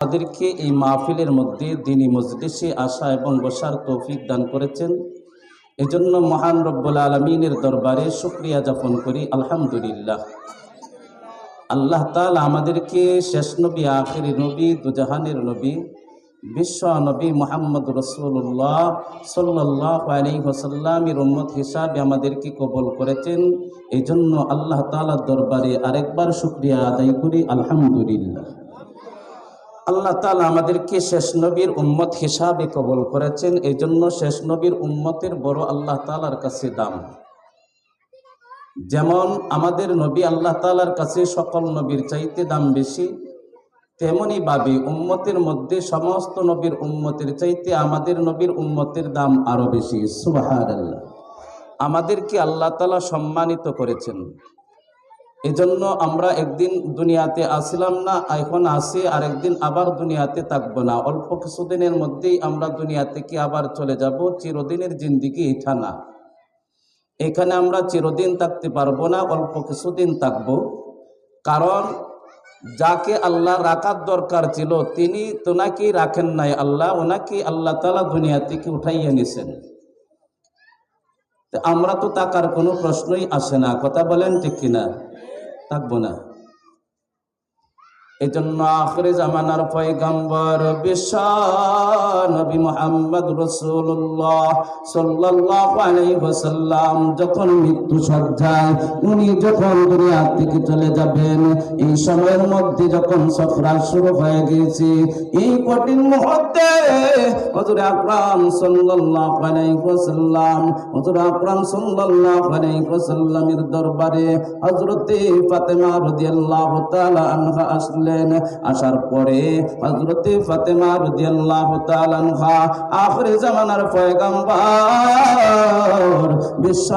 আমাদেরকে এই মাহফিলের মধ্যে দিনী মজলিসে আসা এবং বসার তৌফিক দান করেছেন। এজন্য মহান রব্বুল আলামিনের দরবারে শুকরিয়া জ্ঞাপন করি, আলহামদুলিল্লাহ। আল্লাহ তাআলা আমাদেরকে শেষ নবী, আখিরি নবী, দুজাহানের নবী, বিশ্ব নবী মুহাম্মদ রাসূলুল্লাহ সাল্লাল্লাহু আলাইহি ওয়াসাল্লামের উম্মত হিসাবে আমাদেরকে কবুল করেছেন। এই জন্য আল্লাহ তাআলার দরবারে আরেকবার শুকরিয়া আদায় করি, আলহামদুলিল্লাহ। আল্লাহ তাআলা আমাদেরকে শেষ নবীর উম্মত হিসাবে কবুল করেছেন। এই জন্য শেষ নবীর উম্মতের বড় আল্লাহ তাআলার কাছে দাম। যেমন আমাদের নবী আল্লাহ তাআলার কাছে সকল নবীর চাইতে দাম বেশি, তেমনি ভাবে উম্মতের মধ্যে সমস্ত নবীর উম্মতের চাইতে আমাদের নবীর উম্মতের দাম আরো বেশি। সুবহানাল্লাহ। আমাদেরকে আল্লাহ তাআলা সম্মানিত করেছেন। এজন্য আমরা একদিন দুনিয়াতে আসলাম না, এখন আসি, আর একদিন আবার দুনিয়াতে থাকবো না। অল্প কিছুদিনের মধ্যেই আমরা দুনিয়া থেকে আবার চলে যাব। চিরদিনের জিন্দিগি এটা না। এখানে আমরা চিরদিন থাকতে পারবো না, অল্প কিছুদিন থাকবো। কারণ যাকে আল্লাহ রাখার দরকার ছিল তিনি তো নাকি রাখেন নাই, ওনাকে আল্লাহ তাআলা দুনিয়া থেকে উঠাইয়া নিছেন। আমরা তো থাকার কোনো প্রশ্নই আসে না। কথা বলেন ঠিক কিনা? থাকবো না। এই জন্য আখিরি জামানার পয়গম্বর বিশ্ব নবী মুহাম্মদ রাসূলুল্লাহ সাল্লাল্লাহু আলাইহি ওয়াসাল্লাম যখন মৃত্যু সজ্জায় উনি যখন দুনিয়া থেকে চলে যাবেন, এই সময়ের মধ্যে যখন সফর শুরু হয়ে গেছে, এই কঠিন মুহূর্তে হুজুর আকরাম সাল্লাল্লাহু আলাইহি ওয়াসাল্লাম সাল্লাল্লাহু আলাইহি ওয়াসাল্লামের দরবারে হযরতে ফাতেমা রাদিয়াল্লাহু তাআলা আনহা আসলেন। আসার পরে হযরতে ফাতেমা রাদিয়াল্লাহু তাআলা আনহা আখিরি জামানার পয়গম্বর বিশ্ব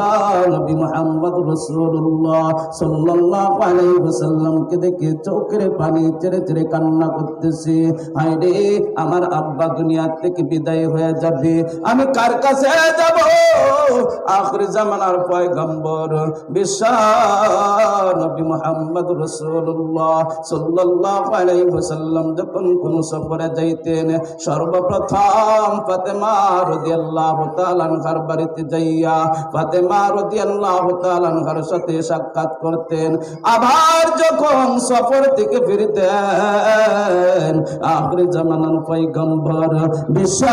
নবী মুহাম্মদ রাসূলুল্লাহ সাল্লাল্লাহু আলাইহি ওয়াসাল্লামকে দেখে চোখের পানি ছেড়ে ছেড়ে কান্না করতেছে। হায় রে, আমার আব্বা দুনিয়া থেকে বিদায় হয়ে যাবে, আমি কার কাছে যাব? আখিরি জামানার পয়গম্বর বিশ্ব নবী মুহাম্মদ রাসূলুল্লাহ সাল্লাল্লাহু আলাইহি ওয়াসাল্লাম যখন কোন সফরে যাইতেন, সর্বপ্রথম ফাতেমা রাদিয়াল্লাহু তাআলা আনহার বাড়িতে যাইয়া ফাতেমা রাদিয়াল্লাহু তাআলা আনহার সাথে সাক্ষাৎ করতেন। আবার যখন সফর থেকে ফিরতেন, আখিরি জামানার পয়গম্বর বিশ্ব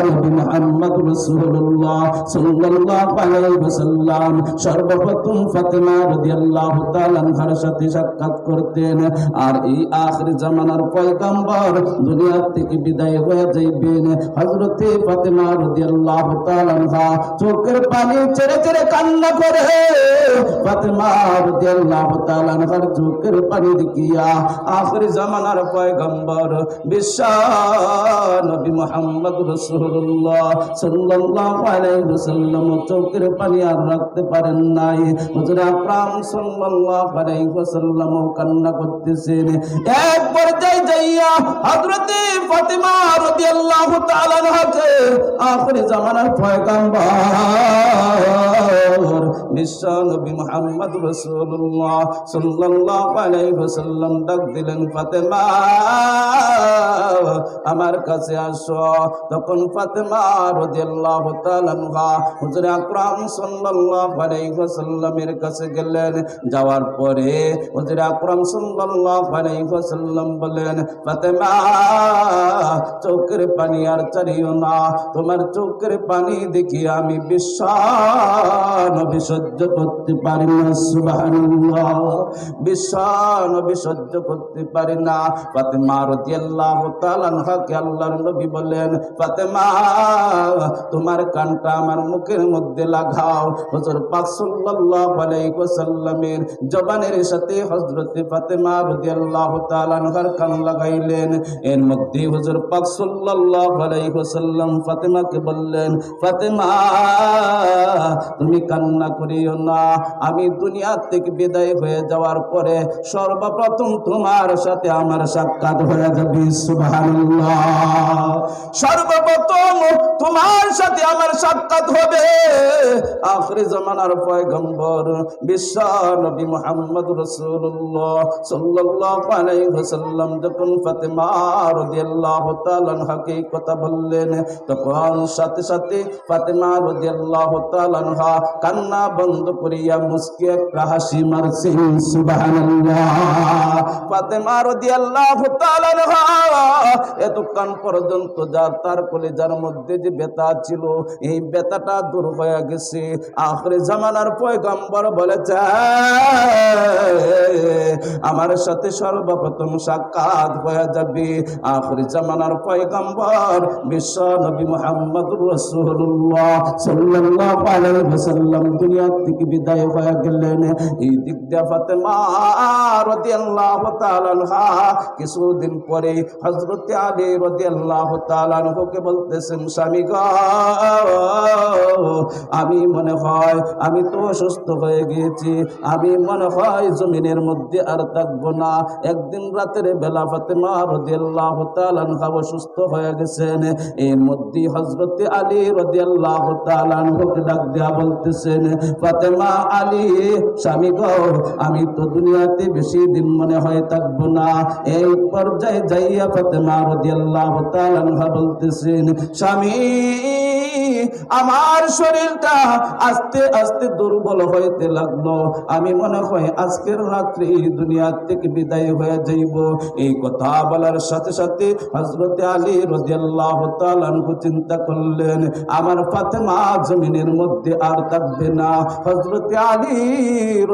নবী মুহাম্মদ রাসূলুল্লাহ সাল্লাল্লাহু আলাইহি ওয়াসাল্লাম সর্বপ্রথম ফাতেমা রাদিয়াল্লাহু তাআলা আনহার সাথে সাক্ষাৎ করতেন। আর এই আখিরি জামানার পয়গম্বর দুনিয়া থেকে বিদায় হয়ে যাইবেন, হযরতে ফাতেমা রাদিয়াল্লাহু তাআলা আনহা চোখের পানি ছেড়ে ছেড়ে কান্না করে ফাতেমা রাদিয়াল্লাহু তাআলা আনহার চোখের পানি দেখিয়া আখিরি জামানার পয়গম্বর বিশ্ব নবী মুহাম্মদ রাসূলুল্লাহ সাল্লাল্লাহু আলাইহি ওয়াসাল্লাম চোখের পানি আর রাখতে পারেন নাই। হুজুর আকরাম সাল্লাল্লাহু আলাইহি ওয়াসাল্লাম কান্না করতেছেন। এক পর্যায়ে যাইয়া হযরতে ফাতেমা রাদিয়াল্লাহু তাআলা আনহাকে আখিরি জামানার পয়গম্বর বিশ্ব নবী মুহাম্মদ রাসূলুল্লাহ সাল্লাল্লাহু আলাইহি ওয়াসাল্লাম ডাক দিলেন, ফাতেমা আমার কাছে আসো। তখন ফাতেমা রাদিয়াল্লাহু তাআলা আনহা হুজুর আকরাম সাল্লাল্লাহু আলাইহি ওয়াসাল্লামের কাছে গেলেন। যাওয়ার পরে হুজুর আকরাম সাল্লাল্লাহু আলাইহি ওয়াসাল্লাম বলেন, ফাতেমা চোখের পানি আর ছাড়িও না, তোমার চোখের পানি দেখি আমি বিশ্ব নবী সহ্য করতে পারি না। সুবহানাল্লাহ। বিশ্ব নবী সহ্য করতে পারি না। ফাতেমা রাদিয়াল্লাহু তাআলা আনহাকে আল্লাহর নবী বলেন, ফাতেমা তোমার কানটা আমার মুখের মধ্যে লাগাও। হুজুর পাক সাল্লাল্লাহু আলাইহি ওয়াসাল্লামের জবানের সাথে হযরতে ফাতেমা রাদিয়াল্লাহু তাআলা আনহার কান লাগাইলেন। এর মধ্যে হুজুর পাক সাল্লাল্লাহু আলাইহি ওয়াসাল্লাম ফাতেমাকে বললেন, ফাতেমা তুমি কান্না করিও না, আমি দুনিয়া থেকে বিদায় হয়ে যাওয়ার পরে সর্বপ্রথম তোমার সাথে আমার সাক্ষাৎ হয়ে যাবে। সুবহানাল্লাহ। সুবহানাল্লাহ। সর্বপ্রথম তোমার সাথে আমার সাক্ষাৎ হবে আখির জামানার পয়গম্বর বিশ্ব নবী মুহাম্মদ রাসূলুল্লাহ সাল্লাল্লাহু আলাইহি ওয়াসাল্লাম যখন ফাতেমা রাদিয়াল্লাহু তাআলা আনহাকে কথা বললেন, তখন সাথে সাথে ফাতেমা রাদিয়াল্লাহু তাআলা আনহা কান্না বন্ধ করিয়া মুস্কি একটা হাসি মারছেন। সুবহানাল্লাহ। ফাতেমা রাদিয়াল্লাহু তাআলা আনহা এতক্ষণ পর্যন্ত তার কলিজার মধ্যে যে ব্যথা ছিল, এই ব্যথাটা দূর হয়ে গেছে। আখির জামানার পয়গম্বর বলেছে আমার সাথে সর্বপ্রথম সাক্ষাৎ হয়ে যাবে। আখির জামানার পয়গম্বর বিশ্ব নবী মুহাম্মদুর রাসূলুল্লাহ সাল্লাল্লাহু আলাইহি ওয়াসাল্লাম দুনিয়া থেকে বিদায় হয়ে গেলেন। এই দিক দিয়ে ফাতেমা রাদিয়াল্লাহু তাআলা আনহা কিছুদিন পরে হযরত আলী রাদিয়াল্লাহু তাআলা আনহুকে বলতেছেন, স্বামী গো, আমি মনে হয় আমি তো অসুস্থ হয়ে গিয়েছি, আমি মনে হয় জমিনের মধ্যে আর থাকবো না। একদিন রাতের বেলা ফাতেমা রাদিয়াল্লাহু তাআলা আনহা অসুস্থ হয়ে গেছেন। এর মধ্যে হযরত আলী রাদিয়াল্লাহু তাআলা আনহুকে ডাক দেয়া বলতেছেন, ফাতেমা, আলী, স্বামী গো, আমি তো দুনিয়াতে বেশি দিন মনে হয় থাকবো না। এই পর্যায়ে যাইয়া ফাতেমা রাদিয়াল্লাহু তাআলা আনহা বলতেছেন, স্বামী, আমার শরীরটা আস্তে আস্তে দুর্বল হইতে লাগলো, আমি মনে হয় আজকের রাত্রি দুনিয়া থেকে বিদায় হয়ে যাইব। এই কথা বলার সাথে সাথে হযরত আলী রাদিয়াল্লাহু তাআলা আনহু চিন্তা করলেন, আমার ফাতেমা জমিনের মধ্যে আর থাকবে না। হযরত আলী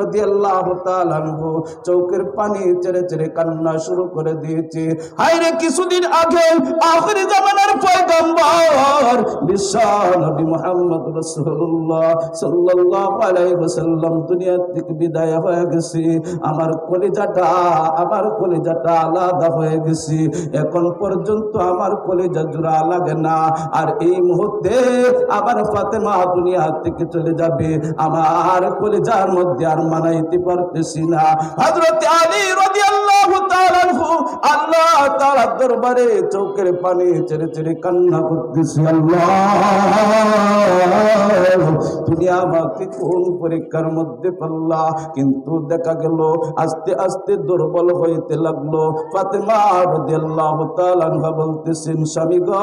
রাদিয়াল্লাহু তাআলা আনহু চোখের পানি ছেড়ে ছেড়ে কান্না শুরু করে দিয়েছে। হায়রে, কিছুদিন আগে আখির জামানার পয়গম্বর বিশ্ব নবী মুহাম্মদ রাসূলুল্লাহ সাল্লাল্লাহু আলাইহি ওয়াসাল্লাম দুনিয়া থেকে বিদায় হয়ে গেছে। আমার কলিজাটা আলাদা হয়ে গেছে। এখন পর্যন্ত আমার কলিজা জোড়া লাগে না। আর এই মুহূর্তে আবার ফাতেমা দুনিয়া থেকে চলে যাবে, আমার কলিজার মধ্যে আর মানাইতে পারতেছি না। হযরত আলী রাদিয়াল্লাহু তাআলা আনহু আল্লাহ তাআলার দরবারে চোখের পানি ছেড়ে ছেড়ে কান্না করতেছি, আল্লাহ, তুমি আমাকে কোন পরীক্ষার মধ্যে ফেললা? কিন্তু দেখা গেল আস্তে আস্তে দুর্বল হইতে লাগলো। ফাতেমা রাদিয়াল্লাহু তাআলা আনহা বলতেছেন, স্বামী গো,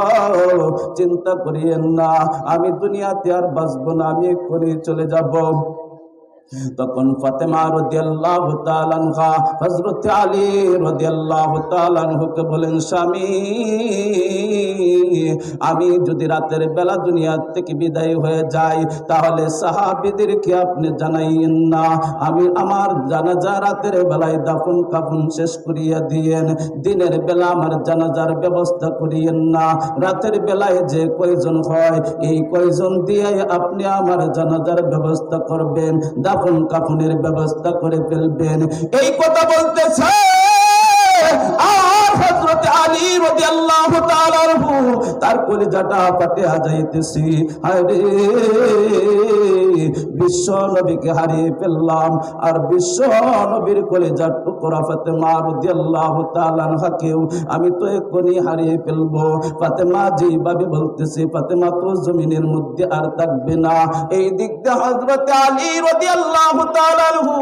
চিন্তা করিয়েন না, আমি দুনিয়াতে আর বাঁচবো না, আমি এক্ষুনি চলে যাব। তখন ফাতেমা রাদিয়াল্লাহু তাআলা আনহা হযরত আলী রাদিয়াল্লাহু তাআলা আনহুকে বলেন, স্বামী, আমি যদি রাতের বেলা দুনিয়া থেকে বিদায় হয়ে যাই, তাহলে সাহাবীদেরকে আপনি জানাইয়েন না, আমি আমার জানাজা রাতের বেলায় দাফন কাফন শেষ করিয়া দিয়েন, দিনের বেলা আমার জানাজার ব্যবস্থা করিয়েন না। রাতের বেলায় যে কয়জন হয়, এই কয়জন দিয়ে আপনি আমার জানাজার ব্যবস্থা করবেন, দাফন কাফনের ব্যবস্থা করে ফেলবেন। এই কথা বলতেছে আর হযরত আলী রাদিয়াল্লাহু তাআলা আনহু তার কলিজাটা ফাটিয়া যাইতেছে। হায় রে, বিশ্ব নবীকে হারিয়ে ফেললাম, আর বিশ্ব নবীর কলিজার টুকরা ফাতেমা রাদিয়াল্লাহু তাআলা আনহাকেও আমি তো এক্ষুনি হারিয়ে ফেলবো। ফাতেমা যেভাবে বলতেছে, ফাতেমা তো জমিনের মধ্যে আর থাকবে না। এই দিক দিয়ে হযরত আলী রাদিয়াল্লাহু তাআলা আনহু,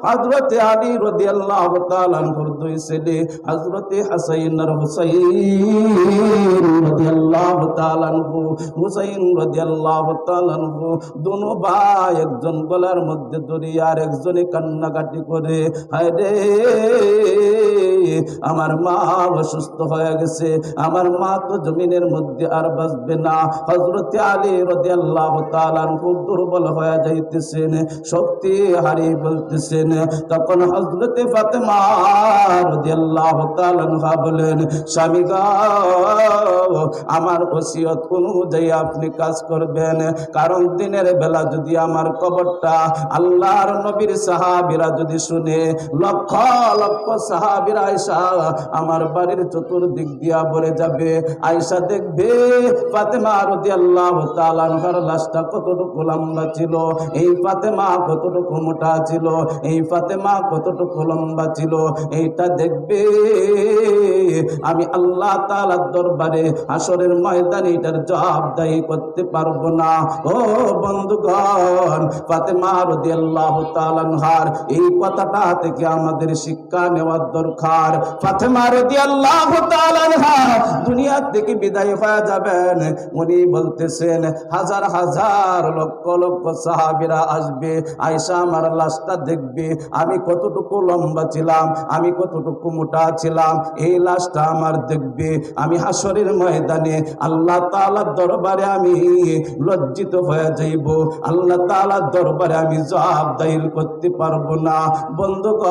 হযরত আলী রাদিয়াল্লাহু তাআলা আনহুর দুই ছেলে হযরত হাসান আর হুসাইন রাদিয়াল্লাহু তাআলা আনহু, হুসাইন রাদিয়াল্লাহু তাআলা আনহু দুনো ভাই একজন গলার মধ্যে দড়ি আর একজনে কান্নাকাটি করে, হায় রে, আমার মা অসুস্থ হয়ে গেছে, আমার মা তো জমিনের মধ্যে আর বাঁচবে না। হযরত আলী রাদিয়াল্লাহু তাআলা আনহু দুর্বল হয়ে যাইতেছেন, শক্তি হারিয়ে বলতেছেন। তখন হযরত ফাতেমা রাদিয়াল্লাহু তাআলা আনহা বলেন, স্বামী গো, আমার ওসিয়ত অনুযায়ী আপনি কাজ করবেন, কারণ দিনের বেলা যদি আমার কবরটা আল্লাহর নবীর সাহাবীরা যদি শুনে, লক্ষ লক্ষ সাহাবীরা আয়েশা আমার বাড়ির চতুর্দিক দিয়া ভরে যাবে, আয়েশা দেখবে ফাতেমা রাদিয়াল্লাহু তাআলা আনহার লাশটা কতটুকু লম্বা ছিল, এই ফাতেমা কতটুকু মোটা ছিল, এই ফাতেমা কতটুকু লম্বা ছিল, এইটা দেখবে। আমি আল্লাহ তাআলার দরবারে হাসরের ময়দানে এটার জবাবদাহি করতে পারবো না। ও বন্ধুগণ, ফাতেমা রাদিয়াল্লাহু তাআলা আনহার এই কথাটা থেকে আমাদের শিক্ষা নেওয়ার দরকার। ফাতেমা রাদিয়াল্লাহু তাআলা আনহা দুনিয়া থেকে বিদায় হয়ে যাবেন, উনি বলতেছেন হাজার হাজার লক্ষ লক্ষ সাহাবীরা আসবে, আয়েশা আমার লাশটা দেখবে, আমি কতটুকু লম্বা ছিলাম, আমি কতটুকু মোটা ছিলাম, এই লাশটা আমার দেখবে। আমি হাসরের ময়দানে আল্লাহ তাআলার দরবারে আমি লজ্জিত হয়ে যাইব, আল্লাহ তাআলার দরবারে আমি জবাব দাখিল করতে পারবো না। বন্ধুগণ,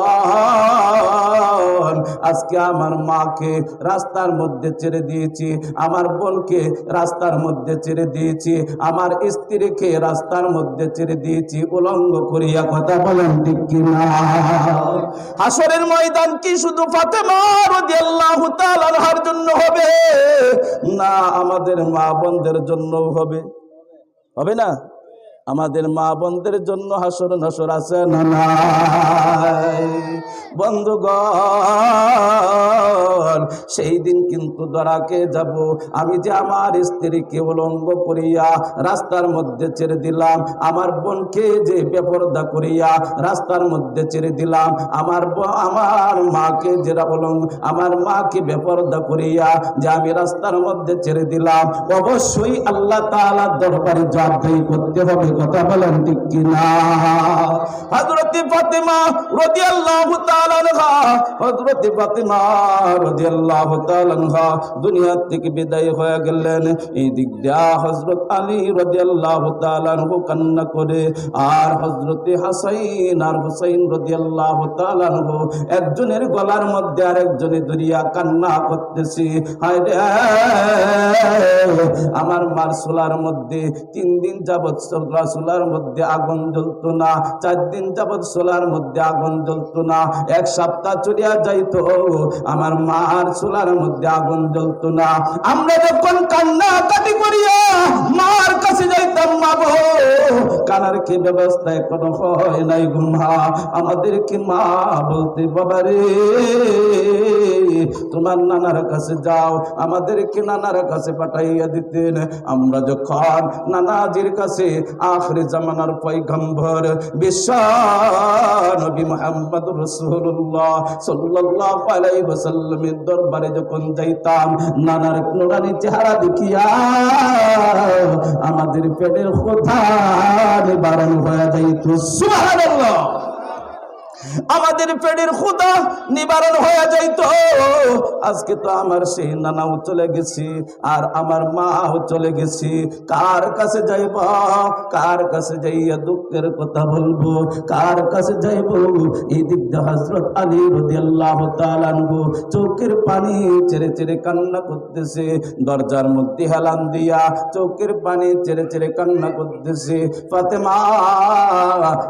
আজকে আমার মাকে রাস্তার মধ্যে ছেড়ে দিয়েছি, আমার বোনকে রাস্তার মধ্যে ছেড়ে দিয়েছি, আমার স্ত্রীকে রাস্তার মধ্যে ছেড়ে দিয়েছি উলঙ্গ করিয়া। কথা বলেন ঠিক কিনা? হাসরের ময়দান কি শুধু ফাতেমা রাদিয়াল্লাহু তাআলা আনহার জন্য হবে? না, আমাদের মা বোনদের জন্য হবে। হবে না? আমাদের মা বোনদের জন্য হাসর নাসর আছে না নাই? বন্ধুগণ, সেই দিন কিন্তু ধরাকে যাব। আমি যে আমার স্ত্রীকে উলঙ্গ করিয়া রাস্তার মধ্যে ছেড়ে দিলাম, আমার বোনকে যে বেপরদা করিয়া রাস্তার মধ্যে ছেড়ে দিলাম, আমার মাকে যে আমার মাকে বেপরদা করিয়া যে আমি রাস্তার মধ্যে ছেড়ে দিলাম, অবশ্যই আল্লাহ তাআলার দরবারে জবাবদাহি করতে হবে। কথা বলেন ঠিক কিনা? হযরত ফাতেমা রাদিয়াল্লাহু তাআলা আনহা, হযরত ফাতেমা রাদিয়াল্লাহু তাআলা আনহা দুনিয়া থেকে বিদায় হয়ে গেলেন। এই দিক দিয়া হযরত আলী রাদিয়াল্লাহু তাআলা আনহু কান্না করে, আর হযরত হাসান আর হুসাইন রাদিয়াল্লাহু তাআলা আনহু একজনের গলার মধ্যে আর একজনের ধরিয়া কান্না করতেছি। হায় রে, আমার মার চুলার মধ্যে 3 দিন যাবত চুলার মধ্যে আগুন জ্বলতো না, 4 দিন যাবত চুলার মধ্যে আগুন জ্বলতো না, 1 সপ্তাহ চলিয়া যাইতো আমার মার চুলার মধ্যে আগুন জ্বলতো না। আমরা যখন কান্না কাটি করিয়া মার কাছে যাইতাম, মা গো কানার কি ব্যবস্থা এখনো হয় নাই গো মা, আমাদেরকে মা বলতে, বাবা রে তোমার নানার কাছে যাও, আমাদেরকে নানার কাছে পাঠাইয়া দিতেন। আমরা যখন নানাজির কাছে আখির জামানার পয়গম্বর বিশ্ব নবী মুহাম্মদুর রাসূলুল্লাহ সাল্লাল্লাহু আলাইহি ওয়াসাল্লামের দরবারে যখন যাইতাম, নানার নুরানি চেহারা দেখিয়া আমাদের পেটের ক্ষুধা নিবারণ হয়ে যাইত। সুবহানাল্লাহ, আমাদের পেটের ক্ষুধা নিবারণ হয়ে যাইত। আজকে তো আমার সেই নানাও চলে গেছি, আর আমার মাও চলে গেছি। কার কাছে যাইব? কার কাছে যাইয়া দুঃখের কথা বলবো? কার কাছে যাইব? এই দিক দিয়ে হযরত আলী রাদিয়াল্লাহু তাআলা আনহু চোখের পানি ছেড়ে ছেড়ে কান্না করতেছে, দরজার মধ্যে হেলান দিয়া চোখের পানি ছেড়ে ছেড়ে কান্না করতেছে। ফাতেমা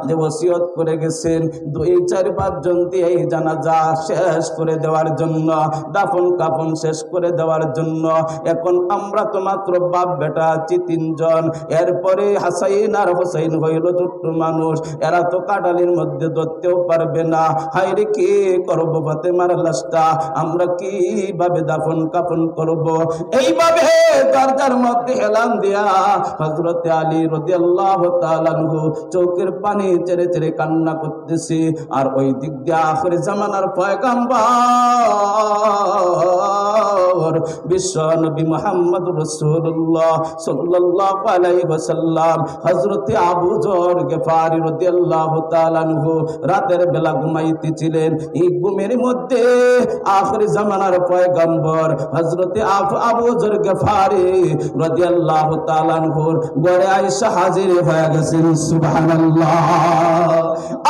যে ওসিয়ত করে গেছেন 2-4-5 জন দিয়ে এই জানাজা শেষ করে দেওয়ার জন্য, দাফন কাফন শেষ করে দেওয়ার জন্য। এখন আমরা তো মাত্র বাপ বেটা আছি 3 জন, এরপরে হাসাইন আর হুসাইন হইল ছোট্ট মানুষ, এরা তো কাটালির মধ্যে ধরতেও পারবে না। হায়রে কি করব? ফাতেমার লাশটা আমরা কিভাবে দাফন কাফন করব? এইভাবে দরজার মধ্যে হেলান দিয়া হযরত আলী রাদিয়াল্লাহু তাআলা আনহু চোখের পানি ছেড়ে ছেড়ে কান্না করতেছে। আর ওই দিক দিয়ে আখির জামানার পয়গম্বর বিশ্ব নবী মুহাম্মদুর রাসূলুল্লাহ সাল্লাল্লাহু আলাইহি ওয়াসাল্লাম হযরত আবু যর গফারি রাদিয়াল্লাহু তাআলা আনহু রাতের বেলা ঘুমাইতেছিলেন। এই ঘুমের মধ্যে আখির জামানার পয়গম্বর হযরত আবু যর গফারি রাদিয়াল্লাহু তাআলা আনহুর ঘরে আয়েশা হাজির হয়ে গেছেন। সুবহানাল্লাহ,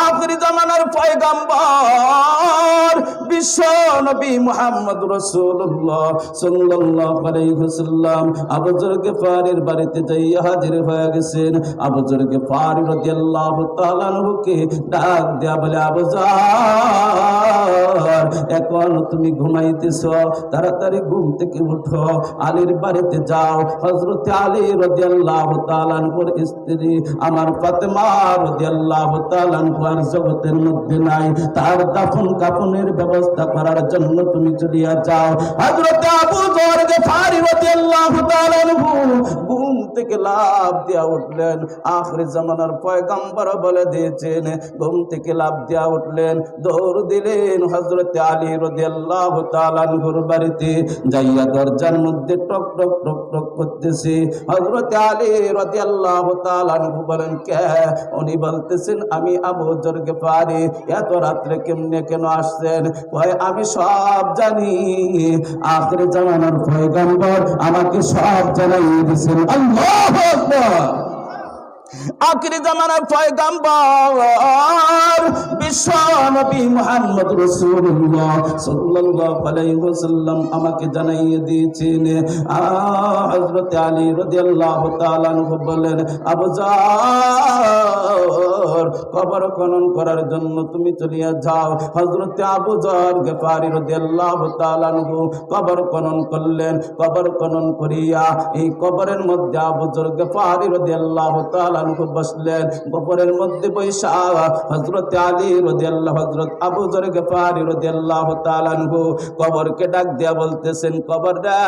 আখির জামানার পয়গম্বর বিশ্ব নবী মুহাম্মদ রাসূলুল্লাহ সাল্লাল্লাহু আলাইহি ওয়াসাল্লাম আবু যর গিফারির বাড়িতে যাইয়া হাজির হয়ে গেছেন। আবু যর গিফারি রাদিয়াল্লাহু তাআলা আনহুকে ডাক দেয়া বলে, আবু যর, এখন তুমি ঘুমাইতেছ, তাড়াতাড়ি ঘুম থেকে উঠো, আলীর বাড়িতে যাও। হযরত আলী রাদিয়াল্লাহু তাআলা আনহুর স্ত্রী আমার ফাতেমা রাদিয়াল্লাহু তাআলা আনহু আর জগতের মধ্যে নাই, তার দাফন কাফনের ব্যবস্থা করার জন্য তুমি চলিয়া যাও। হযরত আবু যর গিফারি রাদিয়াল্লাহু তাআলা আনহু ঘুম থেকে লাফ দিয়া উঠলেন। আখির জামানার পয়গম্বর বলে দিয়েছেন, ঘুম থেকে লাফ দিয়া উঠলেন, দৌড় দিলেন হযরত আলী রাদিয়াল্লাহু তাআলা আনহুর বাড়িতে। যাইয়া দরজার মধ্যে টক টক টক টক করতেছে। হযরত আলী রাদিয়াল্লাহু তাআলা আনহু বলেন, কে? উনি বলতেছেন, আমি আবু যর গিফারি। এত রাত্রে কেমনে কেন আসছেন? কয়, আমি সব জানি, আখির জামানার পয়গম্বর আমাকে সব জানাইয়ে দিয়েছেন। আল্লাহু আকবার। আখিরি জামানার পয়গম্বর বিশ্ব নবী মুহাম্মদ রাসূলুল্লাহ সাল্লাল্লাহু আলাইহি ওয়াসাল্লাম আমাকে জানাইয়ে দিয়েছেন। হযরত আলী রাদিয়াল্লাহু তাআলা আনহু বলেন, আবু যর, কবর খনন করার জন্য তুমি চলিয়া যাও। হযরত আবু যর গিফারি রাদিয়াল্লাহু তাআলা আনহু কবর খনন করলেন। কবর খনন করিয়া এই কবরের মধ্যে আবু যর গিফারি রাদিয়াল্লাহু তাআলা বসলেন। কবরের মধ্যে বৈশা হযরত আলী রাদিয়াল্লাহু হযরত আবু যর গিফারি রাদিয়াল্লাহু তাআলা আনহু কবরকে ডাক দিয়া বলতেছেন, কবর রে,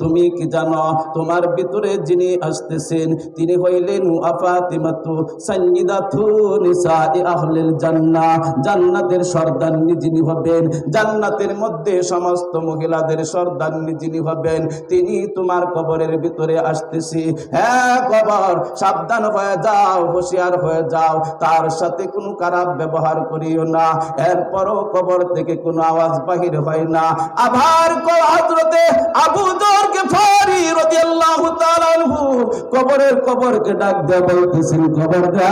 তুমি কি জানো তোমার ভিতরে যিনি আসতেছেন তিনি হইলেন ফাতিমাতু সাইয়্যিদাতু নিসাই আহলিল জান্নাহ। জান্নাতের সর্দারনি যিনি হবেন, জান্নাতের মধ্যে সমস্ত মহিলাদের সর্দারনি যিনি হবেন, তিনি তোমার কবরের ভিতরে আসতেছি। হ্যাঁ কবর, সাবধান হয়ে যাও, হুঁশিয়ার হয়ে যাও, তার সাথে কোনো খারাপ ব্যবহার করিও না। এরপরও কবর থেকে কোনো আওয়াজ বাহির হয় না। আবার হযরতে আবু যর গিফারি রাদিয়াল্লাহু তাআলা আনহু কবরকে ডাক দিয়ে বলতেছেন, কবর রে,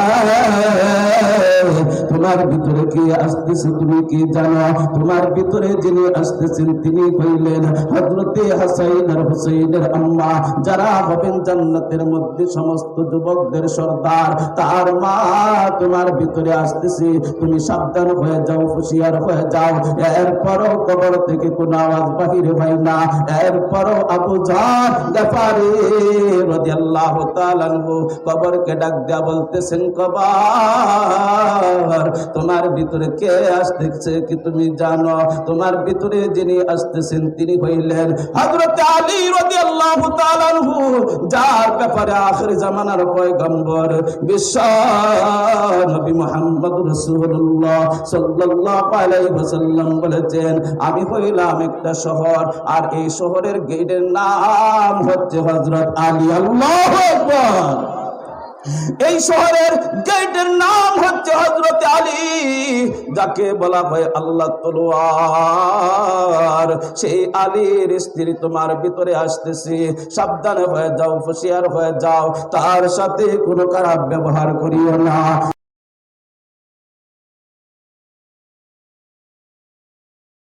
তোমার ভিতরে কি আসতেছে তুমি কি জানো? তোমার ভিতরে যিনি আসতেছেন তিনি হইলেন হযরতে হাসান আর হুসাইনের আম্মা, যারা হবেন জান্নাতের মধ্যে সমস্ত যুবকদের সর্দার। তার মা তোমার ভিতরে আসতেছে, তুমি সাবধান হয়ে যাও, হুঁশিয়ার হয়ে যাও। এরপরও কবর থেকে কোনো আওয়াজ বাহির হয় না। এরপরও আবু যর গিফারি রাদিয়াল্লাহু তাআলা আনহু কবরকে ডাক দিয়া বলতেছেন, কবর, তোমার ভিতরে কে আসতেছে কি তুমি জানো? তোমার ভিতরে যিনি আসতেছেন তিনি হইলেন হযরত আলী রাদিয়াল্লাহু তাআলা আনহু, যার ব্যাপারে আখির জামানার পয়গম্বর বিশ্ব নবী মুহাম্মদ রাসূলুল্লাহ সাল্লাল্লাহু আলাইহি ওয়াসাল্লাম বলেছেন, আমি হইলাম একটা শহর, আর এই শহরের গেটের নাম হচ্ছে হযরত আলী। আল্লাহু আকবার। এই শহরের গেটের নাম হচ্ছে হযরত আলী, যাকে বলা হয় আল্লাহ তলোয়ার। সেই আলীর স্ত্রী তোমার ভিতরে আসতেছে, সাবধান হয়ে যাও, হুঁশিয়ার হয়ে যাও, তার সাথে কোনো খারাপ ব্যবহার করিও না।